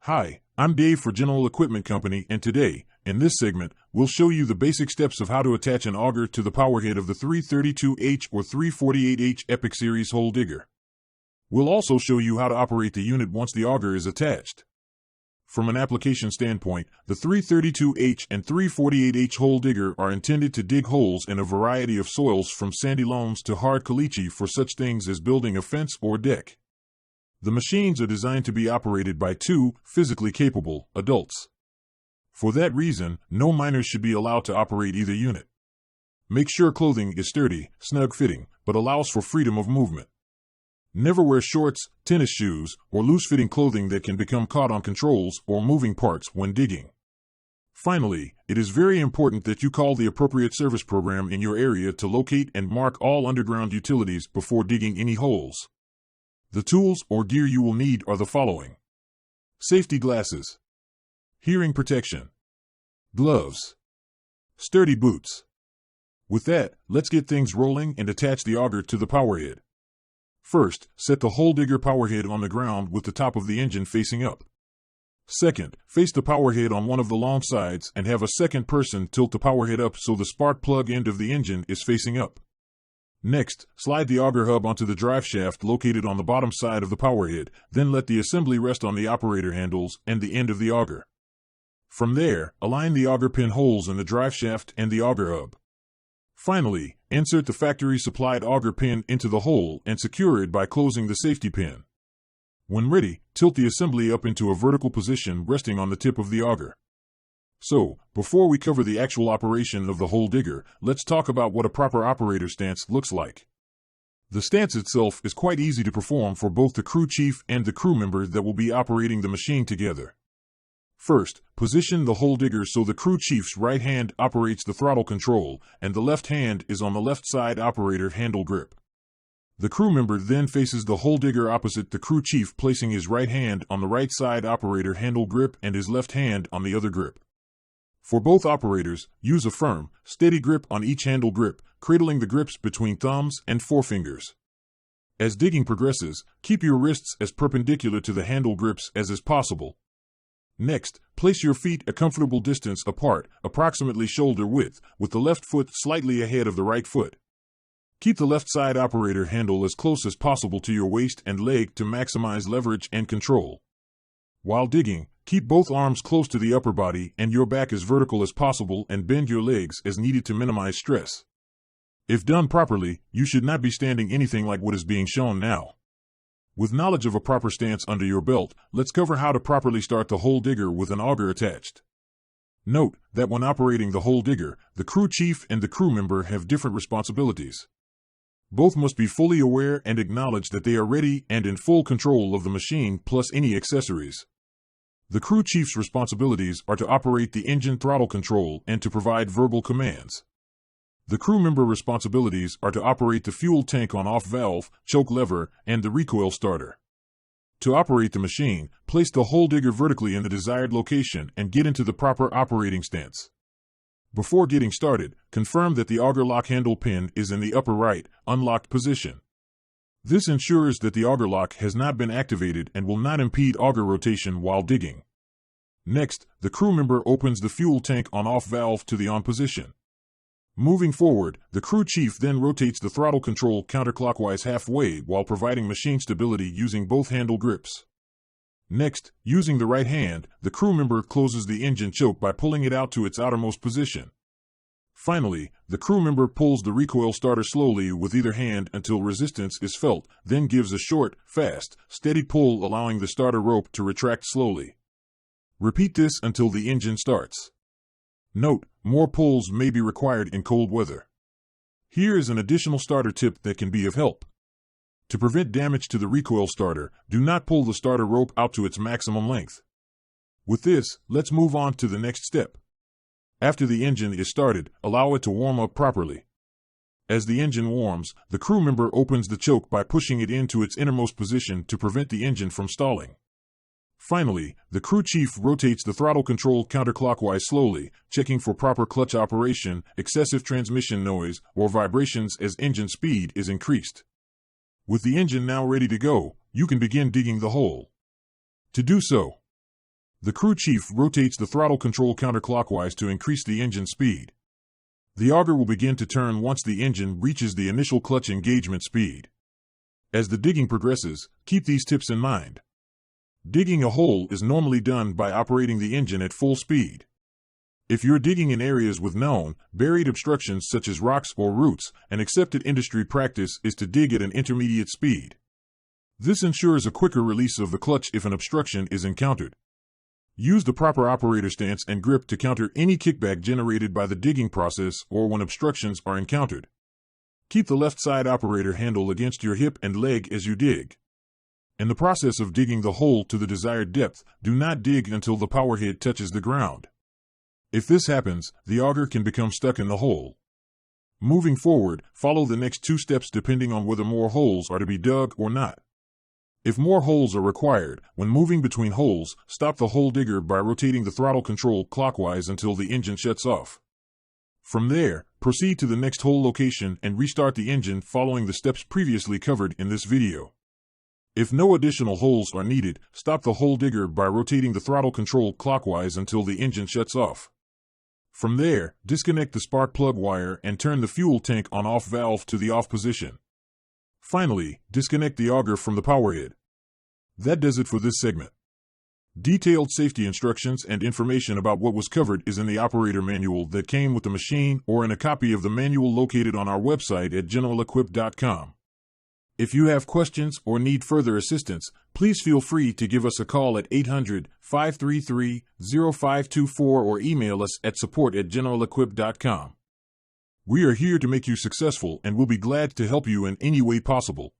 Hi, I'm Dave for General Equipment Company, and today, in this segment, we'll show you the basic steps of how to attach an auger to the power head of the 332H or 348H Epic Series hole digger. We'll also show you how to operate the unit once the auger is attached. From an application standpoint, the 332H and 348H hole digger are intended to dig holes in a variety of soils from sandy loams to hard caliche for such things as building a fence or deck. The machines are designed to be operated by two physically capable adults. For that reason, no minors should be allowed to operate either unit. Make sure clothing is sturdy, snug-fitting, but allows for freedom of movement. Never wear shorts, tennis shoes, or loose-fitting clothing that can become caught on controls or moving parts when digging. Finally, it is very important that you call the appropriate service program in your area to locate and mark all underground utilities before digging any holes. The tools or gear you will need are the following: safety glasses, hearing protection, gloves, sturdy boots. With that, let's get things rolling and attach the auger to the power head. First, set the hole digger power head on the ground with the top of the engine facing up. Second, face the power head on one of the long sides and have a second person tilt the power head up so the spark plug end of the engine is facing up. Next, slide the auger hub onto the drive shaft located on the bottom side of the power head, then let the assembly rest on the operator handles and the end of the auger. From there, align the auger pin holes in the drive shaft and the auger hub. Finally, insert the factory-supplied auger pin into the hole and secure it by closing the safety pin. When ready, tilt the assembly up into a vertical position resting on the tip of the auger. So, before we cover the actual operation of the hole digger, let's talk about what a proper operator stance looks like. The stance itself is quite easy to perform for both the crew chief and the crew member that will be operating the machine together. First, position the hole digger so the crew chief's right hand operates the throttle control, and the left hand is on the left side operator handle grip. The crew member then faces the hole digger opposite the crew chief, placing his right hand on the right side operator handle grip and his left hand on the other grip. For both operators, use a firm, steady grip on each handle grip, cradling the grips between thumbs and forefingers. As digging progresses, keep your wrists as perpendicular to the handle grips as is possible. Next, place your feet a comfortable distance apart, approximately shoulder width, with the left foot slightly ahead of the right foot. Keep the left side operator handle as close as possible to your waist and leg to maximize leverage and control. While digging, keep both arms close to the upper body and your back as vertical as possible and bend your legs as needed to minimize stress. If done properly, you should not be standing anything like what is being shown now. With knowledge of a proper stance under your belt, let's cover how to properly start the hole digger with an auger attached. Note that when operating the hole digger, the crew chief and the crew member have different responsibilities. Both must be fully aware and acknowledge that they are ready and in full control of the machine plus any accessories. The crew chief's responsibilities are to operate the engine throttle control and to provide verbal commands. The crew member responsibilities are to operate the fuel tank on-off valve, choke lever, and the recoil starter. To operate the machine, place the hole digger vertically in the desired location and get into the proper operating stance. Before getting started, confirm that the auger lock handle pin is in the upper right, unlocked position. This ensures that the auger lock has not been activated and will not impede auger rotation while digging. Next, the crew member opens the fuel tank on-off valve to the on position. Moving forward, the crew chief then rotates the throttle control counterclockwise halfway while providing machine stability using both handle grips. Next, using the right hand, the crew member closes the engine choke by pulling it out to its outermost position. Finally, the crew member pulls the recoil starter slowly with either hand until resistance is felt, then gives a short, fast, steady pull, allowing the starter rope to retract slowly. Repeat this until the engine starts. Note, more pulls may be required in cold weather. Here is an additional starter tip that can be of help. To prevent damage to the recoil starter, do not pull the starter rope out to its maximum length. With this, let's move on to the next step. After the engine is started, allow it to warm up properly. As the engine warms, the crew member opens the choke by pushing it into its innermost position to prevent the engine from stalling. Finally, the crew chief rotates the throttle control counterclockwise slowly, checking for proper clutch operation, excessive transmission noise, or vibrations as engine speed is increased. With the engine now ready to go, you can begin digging the hole. To do so, The crew chief rotates the throttle control counterclockwise to increase the engine speed. The auger will begin to turn once the engine reaches the initial clutch engagement speed. As the digging progresses, keep these tips in mind. Digging a hole is normally done by operating the engine at full speed. If you're digging in areas with known, buried obstructions such as rocks or roots, an accepted industry practice is to dig at an intermediate speed. This ensures a quicker release of the clutch if an obstruction is encountered. Use the proper operator stance and grip to counter any kickback generated by the digging process or when obstructions are encountered. Keep the left side operator handle against your hip and leg as you dig. In the process of digging the hole to the desired depth, do not dig until the power head touches the ground. If this happens, the auger can become stuck in the hole. Moving forward, follow the next 2 steps depending on whether more holes are to be dug or not. If more holes are required, when moving between holes, stop the hole digger by rotating the throttle control clockwise until the engine shuts off. From there, proceed to the next hole location and restart the engine following the steps previously covered in this video. If no additional holes are needed, stop the hole digger by rotating the throttle control clockwise until the engine shuts off. From there, disconnect the spark plug wire and turn the fuel tank on-off valve to the off position. Finally, disconnect the auger from the power head. That does it for this segment. Detailed safety instructions and information about what was covered is in the operator manual that came with the machine or in a copy of the manual located on our website at generalequip.com. If you have questions or need further assistance, please feel free to give us a call at 800-533-0524 or email us at support@generalequip.com. We are here to make you successful and will be glad to help you in any way possible.